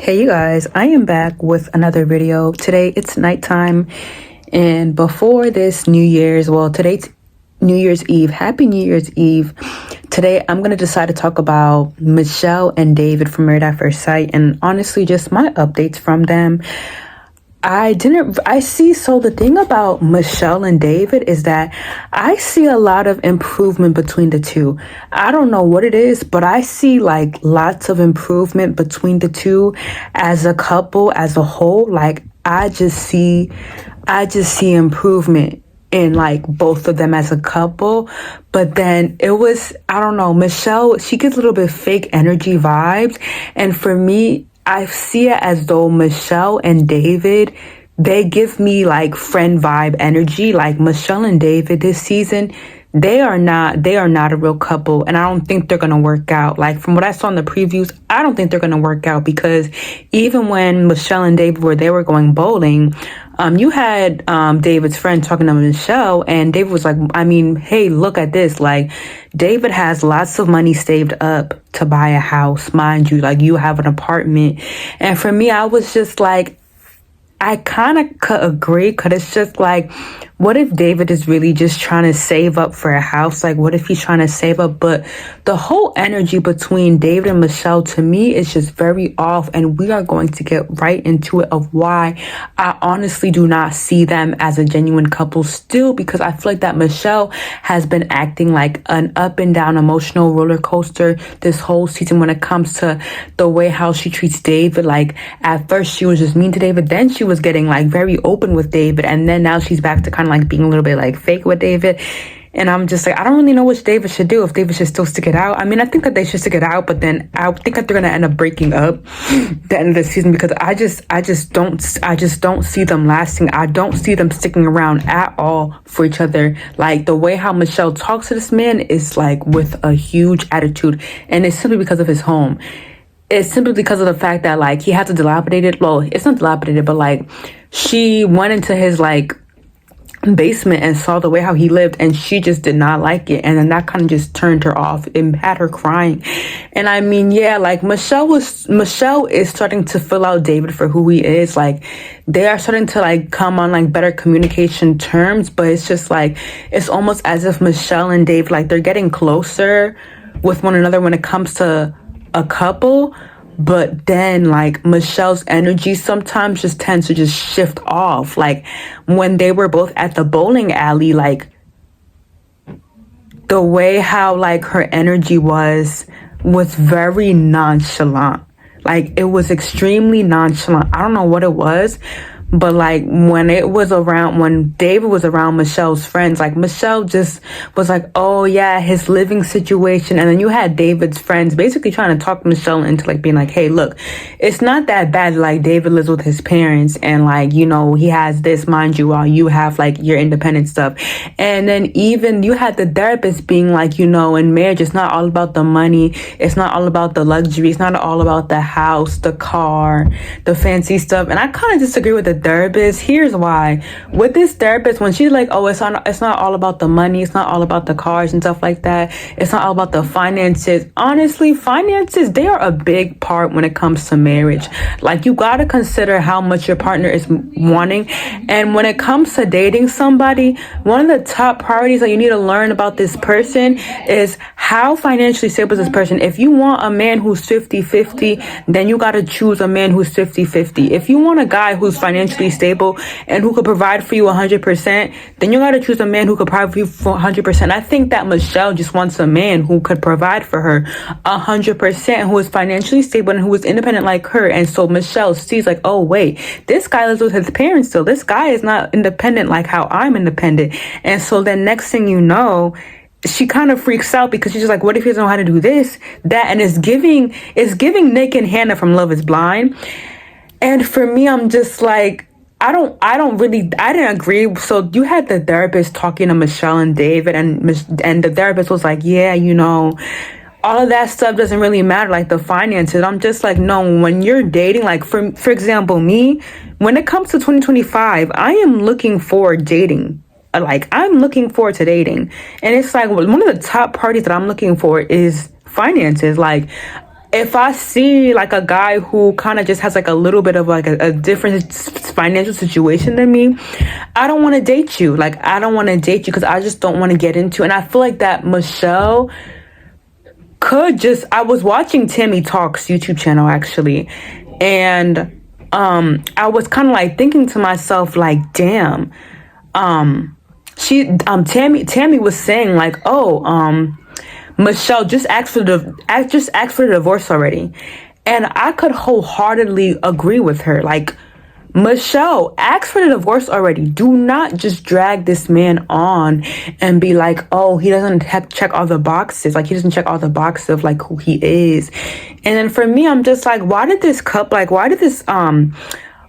Hey you guys, I am back with another video. Today it's nighttime, and before this today's New Year's Eve. Happy New Year's Eve. Today I'm going to decide to talk about Michelle and David from Married at First Sight, and honestly just my updates from them. The thing about Michelle and David is that I see a lot of improvement between the two. I don't know what it is, but I see like lots of improvement between the two as a couple, as a whole. Like I just see improvement in like both of them as a couple. But then I don't know, Michelle, she gets a little bit fake energy vibes. And for me, I see it as though Michelle and David, they give me like friend vibe energy. Like Michelle and David this season, they are not a real couple, and I don't think they're gonna work out. Like from what I saw in the previews, I don't think they're gonna work out, because even when Michelle and David were going bowling, you had David's friend talking to Michelle, and David was like, I mean, hey, look at this. Like, David has lots of money saved up to buy a house, mind you. Like, you have an apartment. And for me, I was just like, I kind of could agree, because it's just like, what if David is really just trying to save up for a house? Like, what if he's trying to save up? But the whole energy between David and Michelle, to me, is just very off. And we are going to get right into it of why I honestly do not see them as a genuine couple still, because I feel like that Michelle has been acting like an up and down emotional roller coaster this whole season when it comes to the way how she treats David. Like, at first she was just mean to David, then she was getting like very open with David, and then now she's back to kind of like being a little bit like fake with David. And I'm just like, I don't really know what David should do, if David should still stick it out. I mean, I think that they should stick it out, but then I think that they're gonna end up breaking up the end of the season, because I just don't see them lasting. I don't see them sticking around at all for each other. Like, the way how Michelle talks to this man is like with a huge attitude, and it's simply because of his home. It's simply because of the fact that like he has a dilapidated, well, it's not dilapidated, but like she went into his like basement and saw the way how he lived, and she just did not like it, and then that kind of just turned her off and had her crying. And I mean, yeah, like Michelle is starting to fill out David for who he is. Like, they are starting to like come on like better communication terms, but it's just like, it's almost as if Michelle and David, like, they're getting closer with one another when it comes to a couple. But then like Michelle's energy sometimes just tends to just shift off. Like when they were both at the bowling alley, like the way how like her energy was very nonchalant. Like, it was extremely nonchalant. I don't know what it was, but like when David was around Michelle's friends, like Michelle just was like, oh yeah, his living situation. And then you had David's friends basically trying to talk Michelle into like being like, hey, look, it's not that bad. Like, David lives with his parents, and like, you know, he has this, mind you, while you have like your independent stuff. And then even you had the therapist being like, you know, in marriage, it's not all about the money. It's not all about the luxury. It's not all about the house, the car, the fancy stuff. And I kind of disagree with the therapist. Here's why. With this therapist, when she's like, oh, it's not all about the money, it's not all about the cars and stuff like that, it's not all about the finances. Honestly, finances, they are a big part when it comes to marriage. Like, you gotta consider how much your partner is wanting. And when it comes to dating somebody, one of the top priorities that you need to learn about this person is how financially stable is this person. If you want a man who's 50-50, then you gotta choose a man who's 50-50. If you want a guy who's financially stable and who could provide for you 100%, then you got to choose a man who could provide for you 100%. I think that Michelle just wants a man who could provide for her 100%, who is financially stable and who is independent like her. And so Michelle sees like, oh wait, this guy lives with his parents still. This guy is not independent like how I'm independent. And so then next thing you know, she kind of freaks out, because she's just like, what if he doesn't know how to do this, that? And it's giving Nick and Hannah from Love is Blind. And for me, I'm just like, I didn't agree. So you had the therapist talking to Michelle and David, and the therapist was like, yeah, you know, all of that stuff doesn't really matter, like the finances. I'm just like, no, when you're dating, like for example, me, when it comes to 2025, I am looking forward dating. Like, I'm looking forward to dating. And it's like, one of the top parties that I'm looking for is finances. Like, if I see like a guy who kind of just has like a little bit of like a different financial situation than me, I don't want to date you. Like, I don't want to date you because I just don't want to get into. And I feel like that Michelle could just. I was watching Tammy Talks YouTube channel actually, and I was kind of like thinking to myself like, damn, Tammy was saying like, oh, Michelle just asked for the divorce already. And I could wholeheartedly agree with her. Like, Michelle, ask for the divorce already. Do not just drag this man on and be like, oh, he doesn't check all the boxes. Like, he doesn't check all the boxes of like who he is. And then for me, I'm just like, why did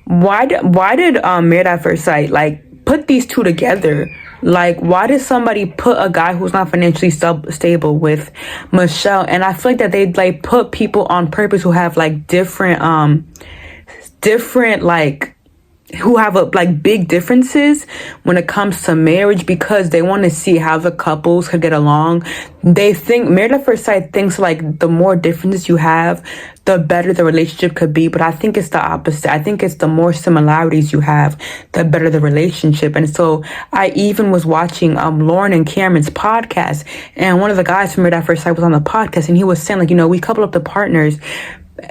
Married at First Sight like put these two together? Like, why did somebody put a guy who's not financially stable with Michelle? And I feel like that they like put people on purpose who have like different like who have like big differences when it comes to marriage, because they want to see how the couples could get along. They think Married at First Sight thinks like the more differences you have, the better the relationship could be. But I think it's the opposite. I think it's the more similarities you have, the better the relationship. And so I even was watching Lauren and Cameron's podcast, and one of the guys from Married at First Sight was on the podcast, and he was saying like, you know, we couple up the partners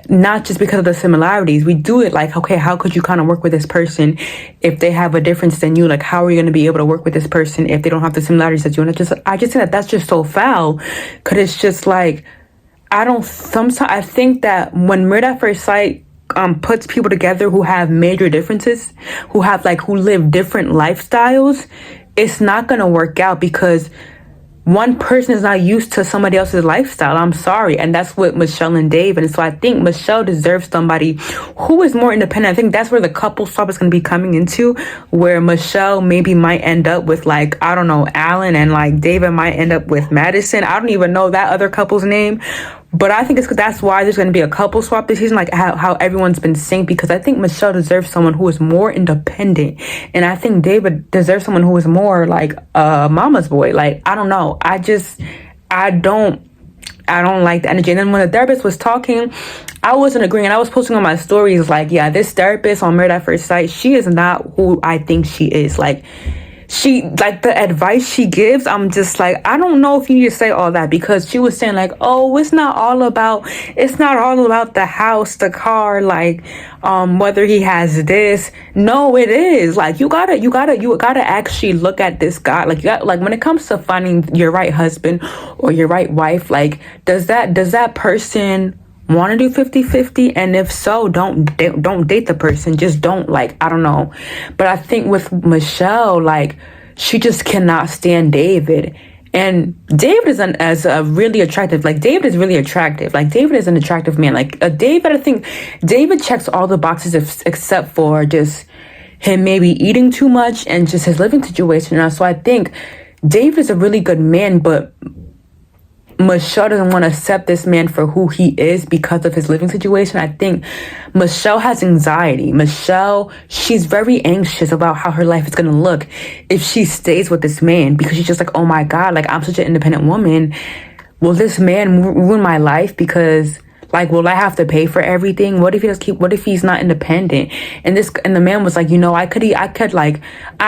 not just because of the similarities. We do it like, okay, how could you kind of work with this person if they have a difference than you? Like, how are you going to be able to work with this person if they don't have the similarities that you? And I just think that that's just so foul, because it's just like, sometimes I think that when Married at First Sight puts people together who have major differences, who live different lifestyles, it's not going to work out, because one person is not used to somebody else's lifestyle. I'm sorry. And that's what Michelle and David. And so I think Michelle deserves somebody who is more independent. I think that's where the couple swap is going to be coming into, where Michelle maybe might end up with like, I don't know, Alan, and like David might end up with Madison. I don't even know that other couple's name. But I think it's because that's why there's going to be a couple swap this season, like how everyone's been saying, because I think Michelle deserves someone who is more independent. And I think David deserves someone who is more like a mama's boy. Like, I don't know. I don't like the energy. And then when the therapist was talking, I wasn't agreeing. I was posting on my stories like, yeah, this therapist on Married at First Sight, she is not who I think she is. Like, the advice she gives, I'm just like, I don't know if you need to say all that, because she was saying like, oh, it's not all about the house, the car, like, whether he has this. No, it is. Like, you gotta actually look at this guy. Like, when it comes to finding your right husband or your right wife, like, does that person want to do 50-50? And if so, don't date the person. Just don't, like, I don't know. But I think with Michelle, like, she just cannot stand David. And David is really attractive. Like, David is really attractive. Like, David is an attractive man. Like, David, I think David checks all the boxes except for just him maybe eating too much and just his living situation. And so I think David is a really good man, but Michelle doesn't want to accept this man for who he is because of his living situation. I think Michelle has anxiety. Michelle, she's very anxious about how her life is going to look if she stays with this man, because she's just like, oh my God, like, I'm such an independent woman. Will this man ruin my life? Because, like, will I have to pay for everything? What if he's not independent? And the man was like, you know, I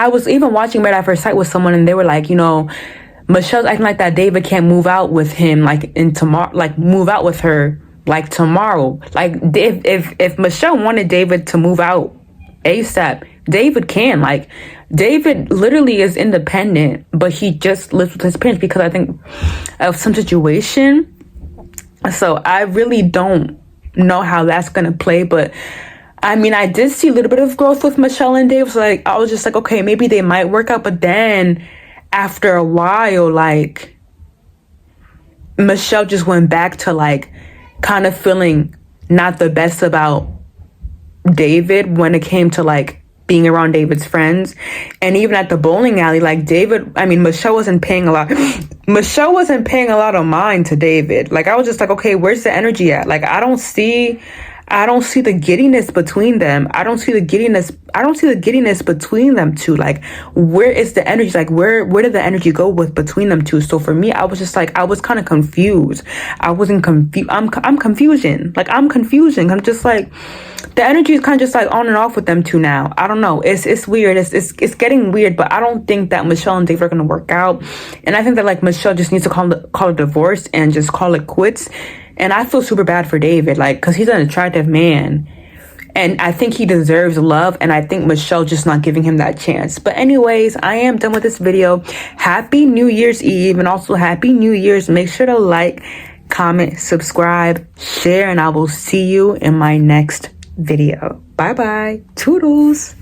was even watching Married at First Sight with someone, and they were like, you know, Michelle's acting like that David can't move out with him, like, in tomorrow, like, move out with her, like, tomorrow. Like, if Michelle wanted David to move out ASAP, David can. Like, David literally is independent, but he just lives with his parents because I think of some situation. So I really don't know how that's going to play, but I mean, I did see a little bit of growth with Michelle and David. So, like, I was just like, okay, maybe they might work out, but then after a while, like, Michelle just went back to, like, kind of feeling not the best about David when it came to, like, being around David's friends. And even at the bowling alley, like, Michelle wasn't paying a lot of mind to David. Like, I was just like, okay, where's the energy at? Like, I don't see I don't see the giddiness between them. I don't see the giddiness between them two. Like, where is the energy? Like, where did the energy go with between them two? So for me, I was just like, I was kind of confused. I wasn't confused. I'm confusion. Like, I'm confusing. I'm just like, the energy is kind of just like on and off with them two now. I don't know. It's weird. It's getting weird, but I don't think that Michelle and Dave are gonna work out. And I think that like Michelle just needs to call a divorce and just call it quits. And I feel super bad for David, like, because he's an attractive man. And I think he deserves love. And I think Michelle just not giving him that chance. But anyways, I am done with this video. Happy New Year's Eve and also Happy New Year's. Make sure to like, comment, subscribe, share, and I will see you in my next video. Bye-bye. Toodles.